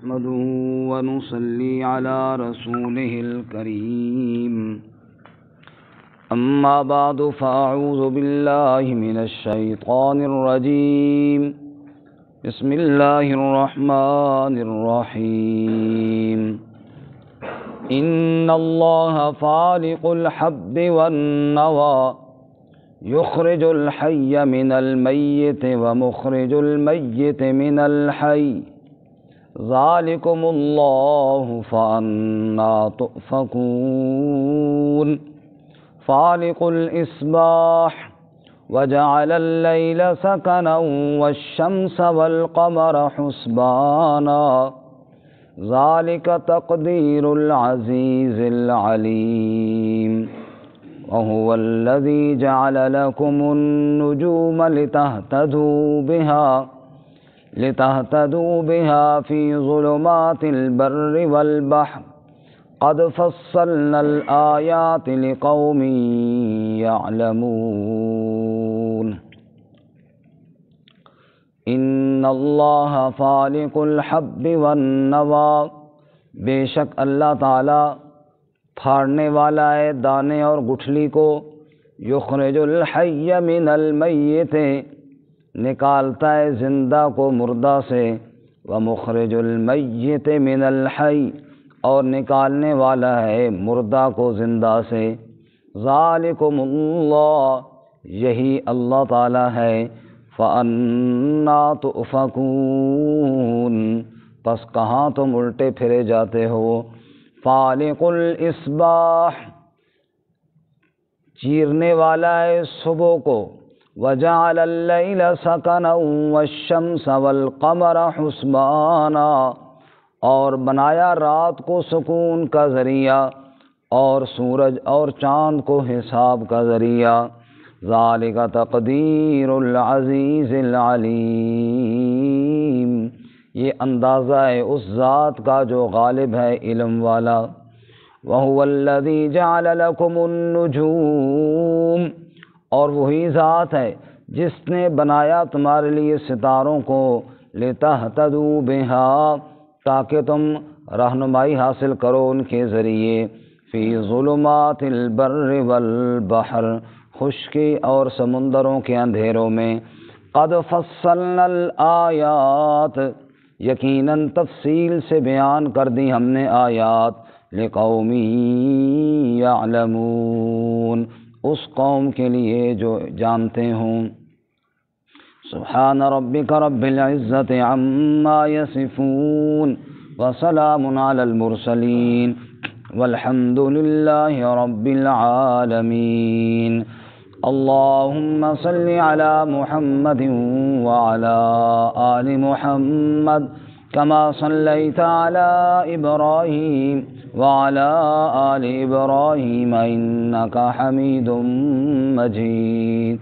نحمده ونصلي على رسوله الكريم أما بعد فأعوذ بالله من الشيطان الرجيم بسم الله الرحمن الرحيم إن الله فالق الحب والنوى يخرج الحي من الميت ومخرج الميت من الحي ذلكم الله فأنا تؤفكون فالق الإصباح وجعل الليل سكنا والشمس والقمر حسبانا ذلك تقدير العزيز العليم وهو الذي جعل لكم النجوم لتهتدوا بها في ظلمات البر والبحر قد فصلنا الآيات لقوم يعلمون ان اللہ فالق الحب والنوى، بے شک اللہ تعالی پھاڑنے والا ہے دانے اور گٹھلی کو، یخرج الحی من المیت، نکالتا ہے زندہ کو مردہ سے، ومخرج المیت من الحی، اور نکالنے والا ہے مردہ کو زندہ سے، ذالکم اللہ، یہی اللہ تعالی ہے، فَأَنَّا تُؤْفَكُونَ، پس کہاں تم الٹے پھرے جاتے ہو، فالق الاصباح، چیرنے والا ہے صبح کو، وجعل اللیل سکنا والشمس والقمر حسبانا، اور بنایا رات کو سکون کا ذریعہ اور سورج اور چاند کو حساب کا ذریعہ، ذالک تقدیر العزیز العلیم، یہ اندازہ ہے اس ذات کا جو غالب ہے علم والا، وَهُوَ الَّذِي جَعَلَ لَكُمُ النُّجُومَ، اور وہی ذات ہے جس نے بنایا تمہارے لیے ستاروں کو، لِتَهْتَدُوا بِهَا، تاکہ تم رہنمائی حاصل کرو ان کے ذریعے، فی ظلمات البر والبحر، خشکی اور سمندروں کے اندھیروں میں، قد فصلنا الآیات، یقیناً تفصیل سے بیان کر دی ہم نے آیات، لقوم یعلمون، اس قوم کے لیے جو جانتے ہوں۔ سبحان ربک رب العزت عما یصفون وسلام علی المرسلین والحمد للہ رب العالمین۔ اللہم صل علی محمد وعلی آل محمد کما صلیت علی ابراہیم وعلی آل ابراہیم انک حمید مجید۔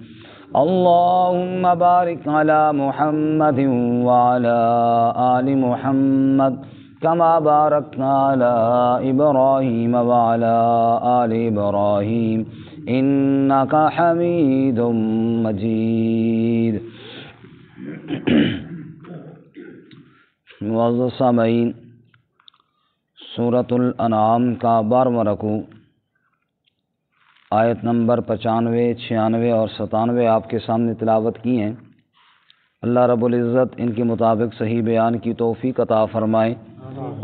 اللہم بارک علی محمد وعلی آل محمد کما بارکت علی ابراہیم وعلی آل ابراہیم انک حمید مجید۔ معزز سامعین، سورۃ الانعام کا 12واں رکوع آیت نمبر 95، 96 اور 97 آپ کے سامنے تلاوت کی ہیں۔ اللہ رب العزت ان کے مطابق صحیح بیان کی توفیق عطا فرمائے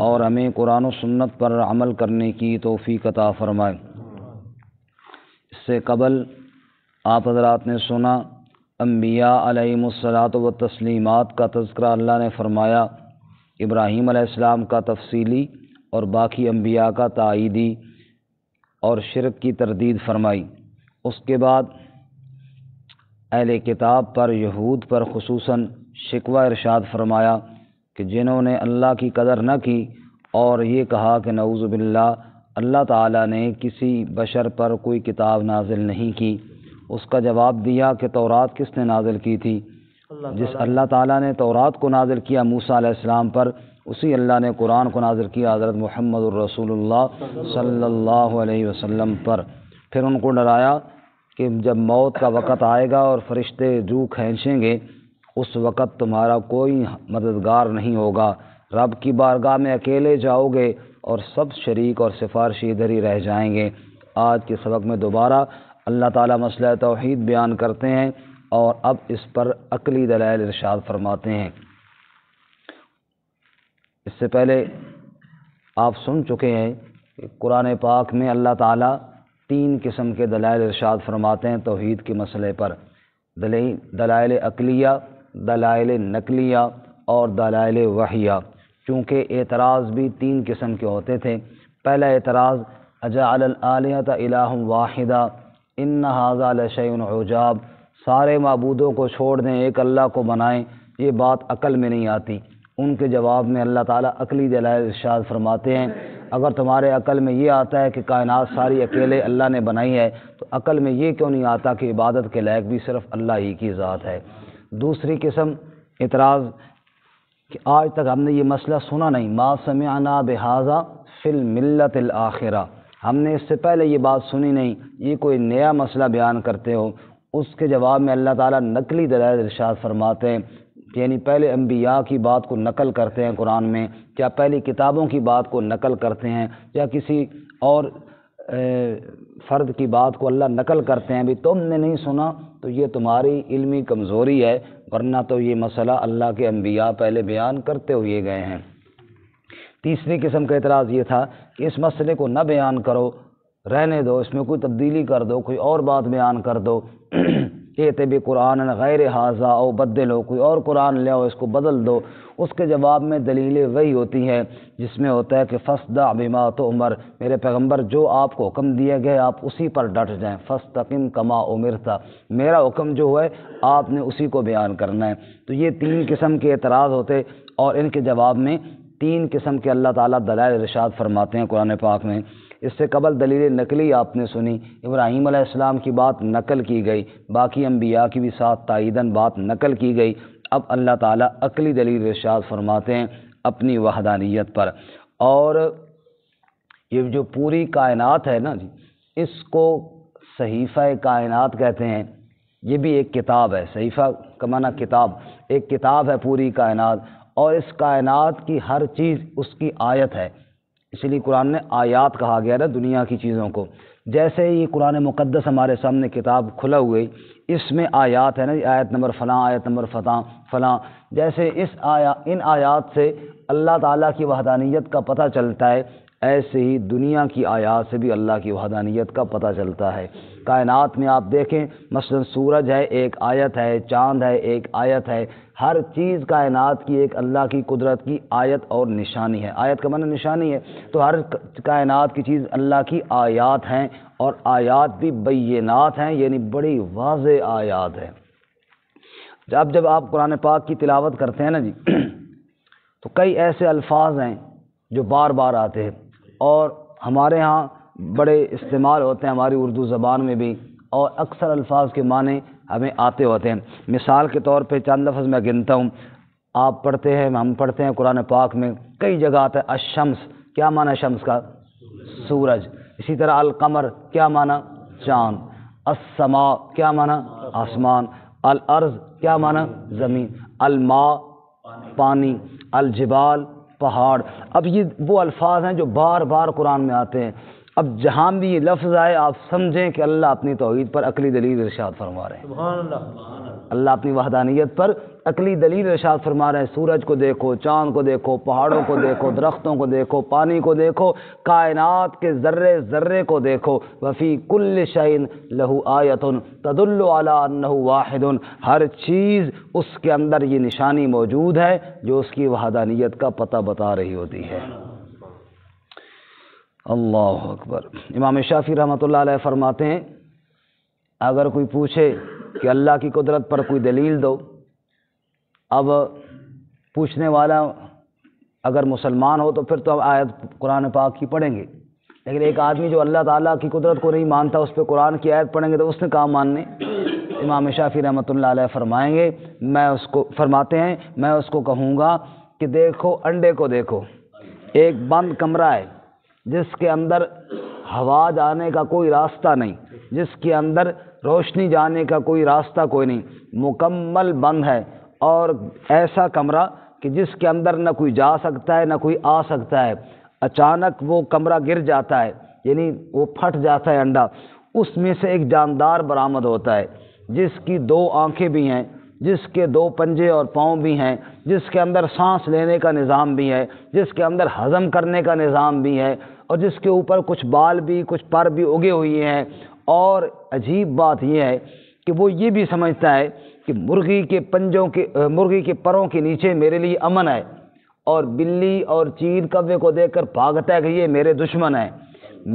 اور ہمیں قرآن و سنت پر عمل کرنے کی توفیق عطا فرمائے۔ اس سے قبل آپ حضرات نے سنا انبیاء علیہم الصلاۃ والتسلیمات کا تذکرہ اللہ نے فرمایا، ابراہیم علیہ السلام کا تفصیلی اور باقی انبیاء کا تائیدی، اور شرک کی تردید فرمائی۔ اس کے بعد اہل کتاب پر، یہود پر خصوصاً شکوہ ارشاد فرمایا کہ جنہوں نے اللہ کی قدر نہ کی اور یہ کہا کہ نعوذ باللہ اللہ تعالیٰ نے کسی بشر پر کوئی کتاب نازل نہیں کی، اس کا جواب دیا کہ تورات کس نے نازل کی تھی؟ جس اللہ تعالیٰ نے تورات کو نازل کیا موسیٰ علیہ السلام پر، اسی اللہ نے قرآن کو نازل کیا حضرت محمد الرسول اللہ صلی اللہ علیہ وسلم پر۔ پھر ان کو ڈرایا کہ جب موت کا وقت آئے گا اور فرشتے روح کھینچیں گے، اس وقت تمہارا کوئی مددگار نہیں ہوگا، رب کی بارگاہ میں اکیلے جاؤ گے اور سب شریک اور سفارشی ادھر ہی رہ جائیں گے۔ آج کے سبق میں دوبارہ اللہ تعالیٰ مسئلہ توحید بیان کرتے ہیں اور اب اس پر عقلی دلائل ارشاد فرماتے ہیں۔ اس سے پہلے آپ سن چکے ہیں کہ قرآن پاک میں اللہ تعالیٰ 3 قسم کے دلائل ارشاد فرماتے ہیں توحید کے مسئلے پر، دلائل عقلیہ، دلائل نقلیہ اور دلائل وحیہ۔ چونکہ اعتراض بھی 3 قسم کے ہوتے تھے۔ پہلا اعتراض اجعل الآلہۃ الہ واحدہ ان ھذا لشیء عجاب، سارے معبودوں کو چھوڑ دیں ایک اللہ کو بنائیں، یہ بات عقل میں نہیں آتی۔ ان کے جواب میں اللہ تعالیٰ عقلی دلائل ارشاد فرماتے ہیں، اگر تمہارے عقل میں یہ آتا ہے کہ کائنات ساری اکیلے اللہ نے بنائی ہے تو عقل میں یہ کیوں نہیں آتا کہ عبادت کے لائق بھی صرف اللہ ہی کی ذات ہے۔ دوسری قسم اعتراض کہ آج تک ہم نے یہ مسئلہ سنا نہیں، ما سمعنا بہذا فی الملت الآخرہ، ہم نے اس سے پہلے یہ بات سنی نہیں، یہ کوئی نیا مسئلہ بیان کرتے ہو۔ اس کے جواب میں اللہ تعالیٰ نقلی دلائل ارشاد فرماتے ہیں، یعنی پہلے انبیاء کی بات کو نقل کرتے ہیں قرآن میں، کیا پہلی کتابوں کی بات کو نقل کرتے ہیں یا کسی اور فرد کی بات کو اللہ نقل کرتے ہیں۔ بھی تم نے نہیں سنا تو یہ تمہاری علمی کمزوری ہے، ورنہ تو یہ مسئلہ اللہ کے انبیاء پہلے بیان کرتے ہوئے گئے ہیں۔ تیسری قسم کا اعتراض یہ تھا کہ اس مسئلے کو نہ بیان کرو، رہنے دو، اس میں کوئی تبدیلی کر دو، کوئی اور بات بیان کر دو، ائت بقرآن غیر ھذا او بدلو، کوئی اور قرآن لے آؤ اس کو بدل دو۔ اس کے جواب میں دلیل وہی ہوتی ہے جس میں ہوتا ہے کہ فاصدع بما تؤمر، میرے پیغمبر جو آپ کو حکم دیا گیا آپ اسی پر ڈٹ جائیں، فاستقم کما امرت، میرا حکم جو ہے آپ نے اسی کو بیان کرنا ہے۔ تو یہ 3 قسم کے اعتراض ہوتے اور ان کے جواب میں 3 قسم کے اللہ تعالیٰ دلائل ارشاد فرماتے ہیں قرآن پاک میں۔ اس سے قبل دلیل نقلی آپ نے سنی، ابراہیم علیہ السلام کی بات نقل کی گئی، باقی انبیاء کی بھی ساتھ تائیداً بات نقل کی گئی۔ اب اللہ تعالیٰ عقلی دلیل ارشاد فرماتے ہیں اپنی وحدانیت پر۔ اور یہ جو پوری کائنات ہے نا جی، اس کو صحیفہ کائنات کہتے ہیں، یہ بھی ایک کتاب ہے۔ صحیفہ کا معنی کتاب، ایک کتاب ہے پوری کائنات، اور اس کائنات کی ہر چیز اس کی آیت ہے، اسی لیے قرآن نے آیات کہا گیا نا دنیا کی چیزوں کو۔ جیسے یہ قرآن مقدس ہمارے سامنے کتاب کھلا ہوئے، اس میں آیات ہے نا، آیت نمبر فلاں، آیت نمبر فلاں، جیسے ان آیات سے اللہ تعالیٰ کی وحدانیت کا پتہ چلتا ہے، ایسے ہی دنیا کی آیات سے بھی اللہ کی وحدانیت کا پتہ چلتا ہے۔ کائنات میں آپ دیکھیں مثلا سورج ہے ایک آیت ہے، چاند ہے ایک آیت ہے، ہر چیز کائنات کی ایک اللہ کی قدرت کی آیت اور نشانی ہے۔ آیت کا معنی نشانی ہے، تو ہر کائنات کی چیز اللہ کی آیات ہیں، اور آیات بھی بینات ہیں، یعنی بڑی واضح آیات ہیں۔ جب آپ قرآن پاک کی تلاوت کرتے ہیں نا جی، تو کئی ایسے الفاظ ہیں جو بار بار آتے ہیں اور ہمارے ہاں بڑے استعمال ہوتے ہیں، ہماری اردو زبان میں بھی، اور اکثر الفاظ کے معنی ہمیں آتے ہوتے ہیں۔ مثال کے طور پہ چند لفظ میں گنتا ہوں، آپ پڑھتے ہیں، ہم پڑھتے ہیں قرآن پاک میں کئی جگہ آتا ہے الشمس، کیا معنی شمس کا؟ سورج۔ اسی طرح القمر، کیا معنی؟ چاند۔ السماء، کیا معنی؟ آسمان۔ الارض، کیا معنی؟ زمین۔ الماء، پانی۔ الجبال، پہاڑ۔ اب یہ وہ الفاظ ہیں جو بار بار قرآن میں آتے ہیں۔ اب جہاں بھی یہ لفظ آئے آپ سمجھیں کہ اللہ اپنی توحید پر عقلی دلیل ارشاد فرما رہے ہیں۔ سبحان اللہ۔ اللہ اپنی وحدانیت پر عقلی دلیل ارشاد فرما رہے ہیں۔ سورج کو دیکھو، چاند کو دیکھو، پہاڑوں کو دیکھو، درختوں کو دیکھو، پانی کو دیکھو، کائنات کے ذرے ذرے کو دیکھو۔ وفی کل شیء لہ آیۃ تدل علی انہ واحد، ہر چیز اس کے اندر یہ نشانی موجود ہے جو اس کی وحدانیت کا پتہ بتا رہی ہوتی ہے۔ اللہ اکبر۔ امام شافعی رحمۃ اللہ علیہ فرماتے ہیں اگر کوئی پوچھے کہ اللہ کی قدرت پر کوئی دلیل دو، اب پوچھنے والا اگر مسلمان ہو تو پھر تو آیت قرآن پاک کی پڑھیں گے، لیکن ایک آدمی جو اللہ تعالیٰ کی قدرت کو نہیں مانتا اس پہ قرآن کی آیت پڑھیں گے تو اس نے کہاں ماننے؟ امام شافعی رحمۃ اللہ علیہ فرمائیں گے، فرماتے ہیں میں اس کو کہوں گا کہ دیکھو انڈے کو دیکھو، ایک بند کمرہ ہے جس کے اندر ہوا جانے کا کوئی راستہ نہیں، جس کے اندر روشنی جانے کا کوئی راستہ کوئی نہیں، مکمل بند ہے، اور ایسا کمرہ کہ جس کے اندر نہ کوئی جا سکتا ہے نہ کوئی آ سکتا ہے، اچانک وہ کمرہ گر جاتا ہے، یعنی وہ پھٹ جاتا ہے انڈا، اس میں سے ایک جاندار برآمد ہوتا ہے جس کی 2 آنکھیں بھی ہیں، جس کے 2 پنجے اور پاؤں بھی ہیں، جس کے اندر سانس لینے کا نظام بھی ہے، جس کے اندر ہضم کرنے کا نظام بھی ہے، اور جس کے اوپر کچھ بال بھی کچھ پر بھی اگے ہوئے ہیں۔ اور عجیب بات یہ ہے کہ وہ یہ بھی سمجھتا ہے کہ مرغی کے پروں کے نیچے میرے لیے امن ہے، اور بلی اور چیل کوے کو دیکھ کر بھاگتا ہے کہ یہ میرے دشمن ہیں۔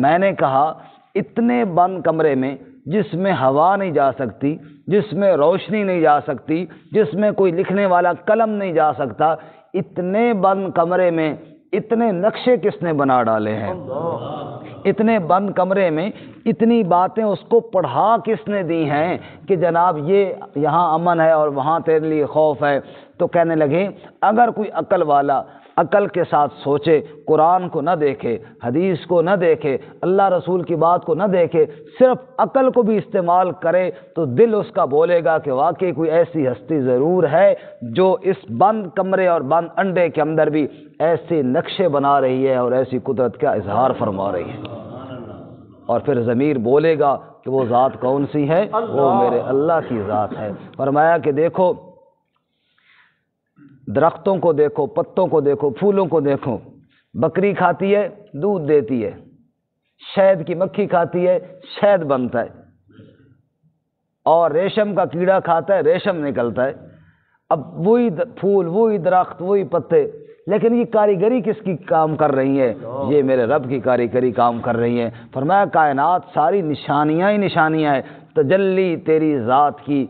میں نے کہا اتنے بند کمرے میں جس میں ہوا نہیں جا سکتی، جس میں روشنی نہیں جا سکتی، جس میں کوئی لکھنے والا قلم نہیں جا سکتا، اتنے بند کمرے میں اتنے نقشے کس نے بنا ڈالے ہیں؟ اتنے بند کمرے میں اتنی باتیں اس کو پڑھا کس نے دی ہیں کہ جناب یہ یہاں امن ہے اور وہاں تیرے لیے خوف ہے؟ تو کہنے لگے اگر کوئی عقل والا عقل کے ساتھ سوچے، قرآن کو نہ دیکھے، حدیث کو نہ دیکھے، اللہ رسول کی بات کو نہ دیکھے، صرف عقل کو بھی استعمال کرے، تو دل اس کا بولے گا کہ واقعی کوئی ایسی ہستی ضرور ہے جو اس بند کمرے اور بند انڈے کے اندر بھی ایسے نقشے بنا رہی ہے اور ایسی قدرت کا اظہار فرما رہی ہے۔ اور پھر ضمیر بولے گا کہ وہ ذات کون سی ہے؟ وہ میرے اللہ کی ذات ہے۔ فرمایا کہ دیکھو درختوں کو دیکھو، پتوں کو دیکھو، پھولوں کو دیکھو، بکری کھاتی ہے دودھ دیتی ہے، شہد کی مکھی کھاتی ہے شہد بنتا ہے، اور ریشم کا کیڑا کھاتا ہے ریشم نکلتا ہے۔ اب وہی پھول، وہی درخت، وہی پتے، لیکن یہ کاریگری کس کی کام کر رہی ہے؟ یہ میرے رب کی کاریگری کام کر رہی ہے۔ فرمایا کائنات ساری نشانیاں ہی نشانیاں ہیں، تجلی تیری ذات کی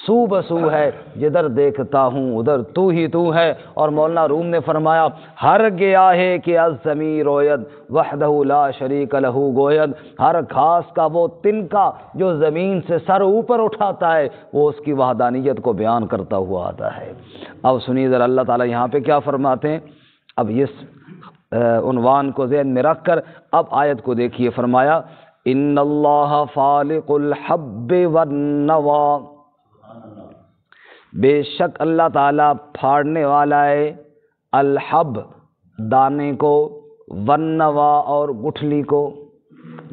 سو بسو ہے، جدھر دیکھتا ہوں ادھر تو ہی تو ہے۔ اور مولانا روم نے فرمایا ہر گیا ہے کہ از ضمیر روید وحدہ لا شریک لہ گوید، ہر گھاس کا وہ تنکا جو زمین سے سر اوپر اٹھاتا ہے وہ اس کی وحدانیت کو بیان کرتا ہوا آتا ہے۔ اب سنیے ذرا اللہ تعالیٰ یہاں پہ کیا فرماتے ہیں۔ اب اس عنوان کو ذہن میں رکھ کر اب آیت کو دیکھیے۔ فرمایا ان اللہ فالق الحب والنوى، بے شک اللہ تعالیٰ پھاڑنے والا ہے الحب دانے کو، والنوى اور گٹھلی کو۔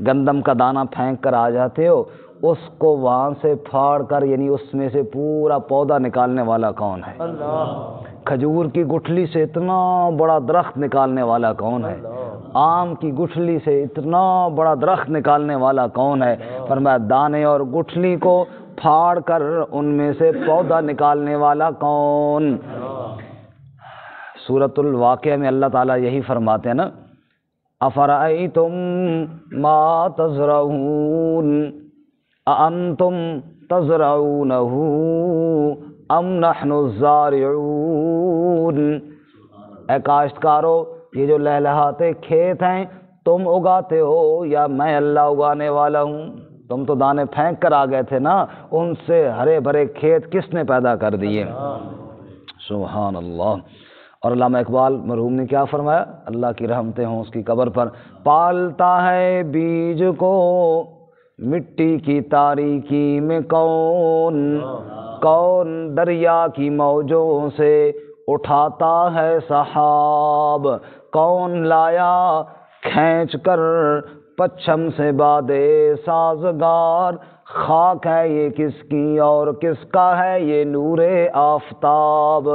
گندم کا دانہ پھینک کر آ جاتے ہو، اس کو وہاں سے پھاڑ کر یعنی اس میں سے پورا پودا نکالنے والا کون ہے؟ کھجور کی گٹھلی سے اتنا بڑا درخت نکالنے والا کون ہے؟ آم کی گٹھلی سے اتنا بڑا درخت نکالنے والا کون ہے؟ فرمایا دانے اور گٹھلی کو پھاڑ کر ان میں سے پودا نکالنے والا کون؟ سورۃ الواقعہ میں اللہ تعالیٰ یہی فرماتے ہیں نا، افرأیتم ما تزرعون اانتم تزرعونہ ام نحن الزارعون، اے کاشتکارو یہ جو لہلہاتے کھیت ہیں تم اگاتے ہو یا میں اللہ اگانے والا ہوں؟ تم تو دانے پھینک کر آ گئے تھے نا، ان سے ہرے بھرے کھیت کس نے پیدا کر دیے؟ سبحان اللہ۔ اور علامہ اقبال مرحوم نے کیا فرمایا، اللہ کی رحمتیں ہوں اس کی قبر پر، پالتا ہے بیج کو مٹی کی تاریکی میں کون، کون دریا کی موجوں سے اٹھاتا ہے سحاب، کون لایا کھینچ کر پچھم سے بادے سازگار، خاک ہے یہ کس کی اور کس کا ہے یہ نور آفتاب،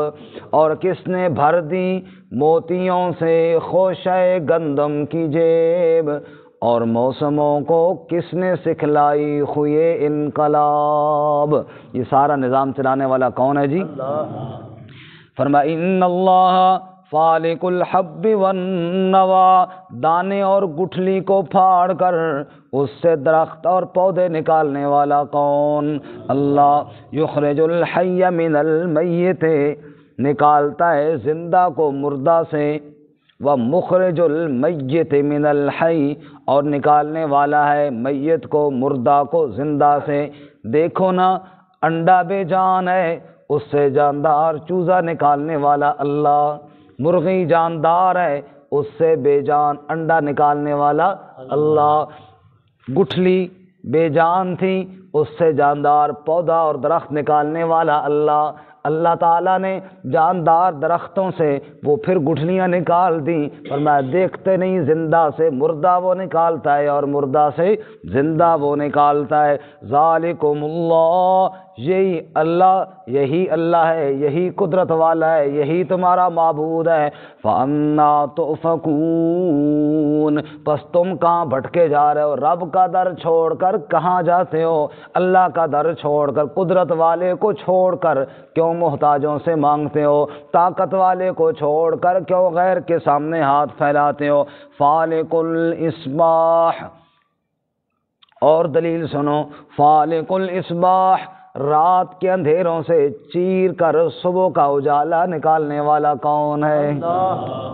اور کس نے بھر دی موتیوں سے خوشہ گندم کی جیب، اور موسموں کو کس نے سکھلائی خوئے انقلاب۔ یہ سارا نظام چلانے والا کون ہے جی؟ فرمایا ان اللہ فالق الحب والنوى، دانے اور گٹھلی کو پھاڑ کر اس سے درخت اور پودے نکالنے والا کون؟ اللہ یخرج الحی من المیت، نکالتا ہے زندہ کو مردہ سے، ومخرج المیت من الحی، اور نکالنے والا ہے میت کو مردہ کو زندہ سے۔ دیکھو نا انڈا بے جان ہے، اس سے جاندار چوزا نکالنے والا اللہ، مرغی جاندار ہے اس سے بے جان انڈا نکالنے والا اللہ، گٹھلی بے جان تھی اس سے جاندار پودا اور درخت نکالنے والا اللہ۔ اللہ تعالیٰ نے جاندار درختوں سے وہ پھر گٹھلیاں نکال دیں، فرمایا دیکھتے نہیں زندہ سے مردہ وہ نکالتا ہے اور مردہ سے زندہ وہ نکالتا ہے۔ ذالکم اللہ، یہی اللہ ہے، یہی قدرت والا ہے، یہی تمہارا معبود ہے۔ فَأَنَّا تُؤْفَكُونَ، پس تم کہاں بھٹکے جا رہے ہو؟ رب کا در چھوڑ کر کہاں جاتے ہو؟ اللہ کا در چھوڑ کر، قدرت والے کو چھوڑ کر کیوں محتاجوں سے مانگتے ہو؟ طاقت والے کو چھوڑ کر کیوں غیر کے سامنے ہاتھ پھیلاتے ہو؟ فالق الاصباح، اور دلیل سنو، فالق الاصباح، رات کے اندھیروں سے چیر کر صبح کا اجالا نکالنے والا کون ہے؟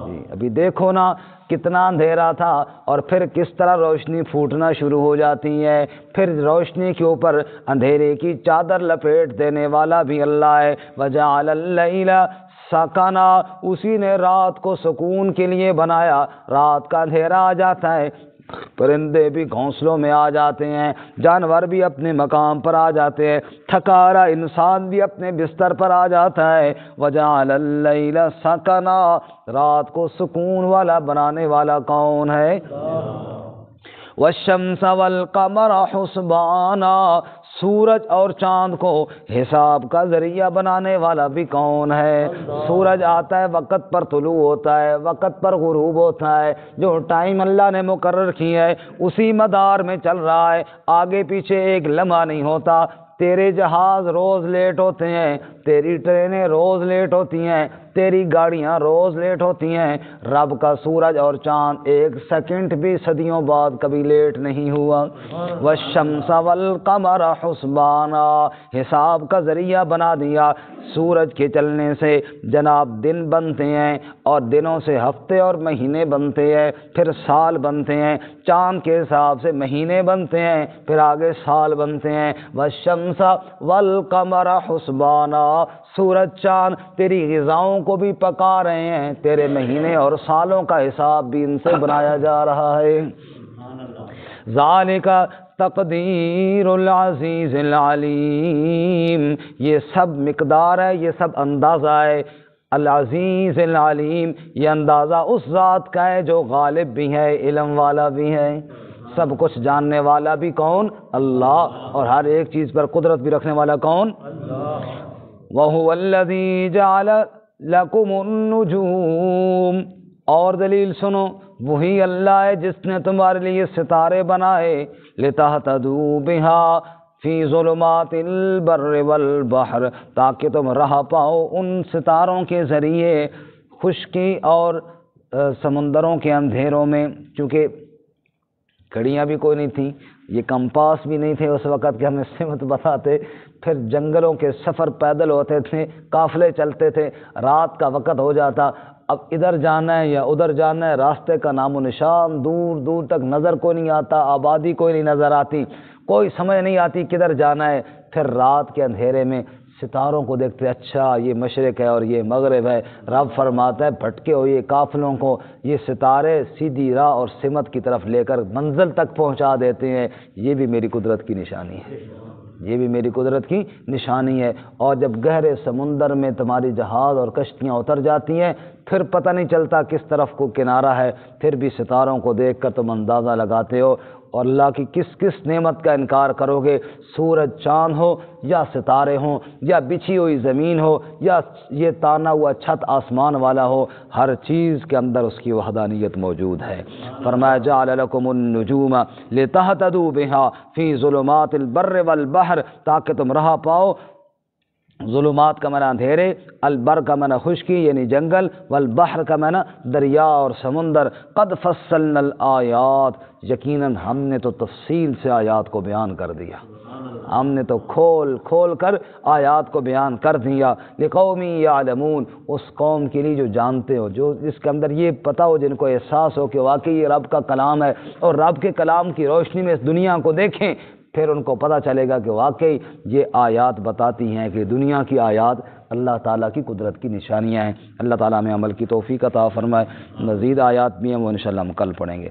جی ابھی دیکھو نا کتنا اندھیرا تھا اور پھر کس طرح روشنی پھوٹنا شروع ہو جاتی ہے، پھر روشنی کے اوپر اندھیرے کی چادر لپیٹ دینے والا بھی اللہ ہے۔ وَجَعَلَ اللَّيْلَ سَكَنًا، اسی نے رات کو سکون کے لیے بنایا، رات کا اندھیرا آ جاتا ہے، پرندے بھی گھونسلوں میں آ جاتے ہیں، جانور بھی اپنے مقام پر آ جاتے ہیں، تھکارا انسان بھی اپنے بستر پر آ جاتا ہے۔ وَجَعَلَ اللَّيْلَ سَكَنًا، رات کو سکون والا بنانے والا کون ہے؟ وَالشَّمْسَ وَالْقَمَرَ حُسْبَانًا، سورج اور چاند کو حساب کا ذریعہ بنانے والا بھی کون ہے؟ سورج آتا ہے وقت پر طلوع ہوتا ہے، وقت پر غروب ہوتا ہے، جو ٹائم اللہ نے مقرر کیا ہے اسی مدار میں چل رہا ہے، آگے پیچھے ایک لمحہ نہیں ہوتا۔ تیرے جہاز روز لیٹ ہوتے ہیں، تیری ٹرینیں روز لیٹ ہوتی ہیں، تیری گاڑیاں روز لیٹ ہوتی ہیں، رب کا سورج اور چاند ایک سیکنڈ بھی صدیوں بعد کبھی لیٹ نہیں ہوا۔ والشمس والقمر حسبانا، حساب کا ذریعہ بنا دیا، سورج کے چلنے سے جناب دن بنتے ہیں اور دنوں سے ہفتے اور مہینے بنتے ہیں، پھر سال بنتے ہیں، چاند کے حساب سے مہینے بنتے ہیں، پھر آگے سال بنتے ہیں۔ والشمس والقمر حسبانا، سورج چاند تیری غذاؤں کو بھی پکا رہے ہیں، تیرے مہینے اور سالوں کا حساب بھی ان سے بنایا جا رہا ہے۔ ذالک تقدیر العزیز العلیم، یہ سب مقدار ہے، یہ سب اندازہ ہے۔ العزیز العلیم، یہ اندازہ اس ذات کا ہے جو غالب بھی ہے، علم والا بھی ہے، سب کچھ جاننے والا بھی کون؟ اللہ، اور ہر ایک چیز پر قدرت بھی رکھنے والا کون؟ اللہ۔ وَهُوَ الَّذِي جَعَلَ لَكُمُ النُّجُومَ، اور دلیل سنو، وہی اللہ ہے جس نے تمہارے لیے ستارے بنائے، لِتَهْتَدُوا بِهَا فِي ظُلُمَاتِ الْبَرِّ وَالْبَحْرِ، تاکہ تم راہ پاؤ ان ستاروں کے ذریعے خشکی اور سمندروں کے اندھیروں میں، کیونکہ گھڑیاں بھی کوئی نہیں تھیں، یہ کمپاس بھی نہیں تھے اس وقت کہ ہمیں سمت بتاتے، پھر جنگلوں کے سفر پیدل ہوتے تھے، قافلے چلتے تھے، رات کا وقت ہو جاتا، اب ادھر جانا ہے یا ادھر جانا ہے، راستے کا نام و نشان، دور دور تک نظر کوئی نہیں آتا، آبادی کوئی نہیں نظر آتی، کوئی سمجھ نہیں آتی کدھر جانا ہے، پھر رات کے اندھیرے میں ستاروں کو دیکھتے، اچھا یہ مشرق ہے اور یہ مغرب ہے، رب فرماتا ہے بھٹکے ہوئے قافلوں کو یہ ستارے سیدھی راہ اور سمت کی طرف لے کر منزل تک پہنچا دیتے ہیں، یہ بھی میری قدرت کی نشانی ہے، یہ بھی میری قدرت کی نشانی ہے۔ اور جب گہرے سمندر میں تمہاری جہاز اور کشتیاں اتر جاتی ہیں، پھر پتہ نہیں چلتا کس طرف کو کنارہ ہے، پھر بھی ستاروں کو دیکھ کر تم اندازہ لگاتے ہو، اور اللہ کی کس کس نعمت کا انکار کرو گے؟ سورج چاند ہو یا ستارے ہوں یا بچھی ہوئی زمین ہو یا یہ تانا ہوا چھت آسمان والا ہو، ہر چیز کے اندر اس کی وحدانیت موجود ہے۔ فرمایا جعل لکم النجوم لتہتدوا بہا فی ظلمات البر والبحر، تاکہ تم راہ پاؤ، ظلمات کا معنی اندھیرے، البر کا معنی خشکی یعنی جنگل، والبحر کا معنی دریا اور سمندر۔ قد فصلنا الآیات، یقیناً ہم نے تو تفصیل سے آیات کو بیان کر دیا، ہم نے تو کھول کھول کر آیات کو بیان کر دیا، لقوم یعلمون، اس قوم کے لیے جو جانتے ہو، جو جس کے اندر یہ پتہ ہو، جن کو احساس ہو کہ واقعی یہ رب کا کلام ہے، اور رب کے کلام کی روشنی میں اس دنیا کو دیکھیں، پھر ان کو پتہ چلے گا کہ واقعی یہ آیات بتاتی ہیں کہ دنیا کی آیات اللہ تعالیٰ کی قدرت کی نشانیاں ہیں۔ اللہ تعالیٰ ہمیں عمل کی توفیق عطا فرمائے۔ مزید آیات بھی ہیں، وہ انشاءاللہ ہم کل پڑھیں گے۔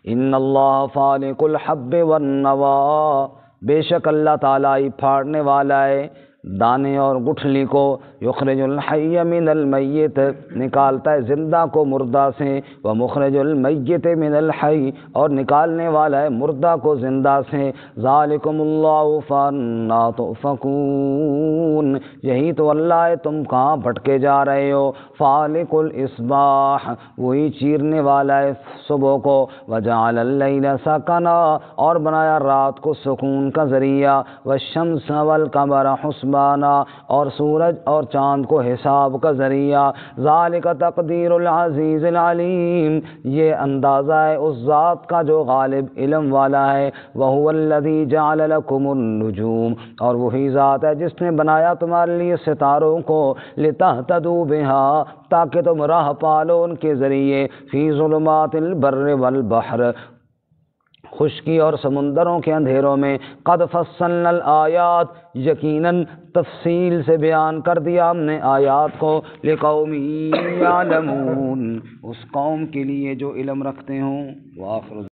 ان اللہ فالق الحب والنوا، بے شک اللہ تعالیٰ ہی پھاڑنے والا ہے دانے اور گٹھلی کو، یخرج الحی من المیت، نکالتا ہے زندہ کو مردہ سے، ومخرج المیت من الحی، اور نکالنے والا ہے مردہ کو زندہ سے، ذالکم اللہ فانا تؤفکون، یہی تو اللہ ہے، تم کہاں بھٹکے جا رہے ہو، فالق الاصباح، وہی چیرنے والا ہے صبح کو، وجعل اللیل سکنا، اور بنایا رات کو سکون کا ذریعہ، والشمس والقمر حسبانا، اور سورج اور چاند کو حساب کا ذریعہ، ذالک تقدیر العزیز العلیم، یہ اندازہ ہے اس ذات کا جو غالب علم والا ہے، وہو الذی جعل لکم النجوم، اور وہی ذات ہے جس نے بنایا تمہارے لیے ستاروں کو، لتہتدوا بہا، تاکہ تم راہ پالو ان کے ذریعے، فی ظلمات البر والبحر، خشکی اور سمندروں کے اندھیروں میں، قد فصلنا الآیات، یقیناً تفصیل سے بیان کر دیا ہم نے آیات کو، لقوم یعلمون، اس قوم کے لیے جو علم رکھتے ہوں۔ وآخر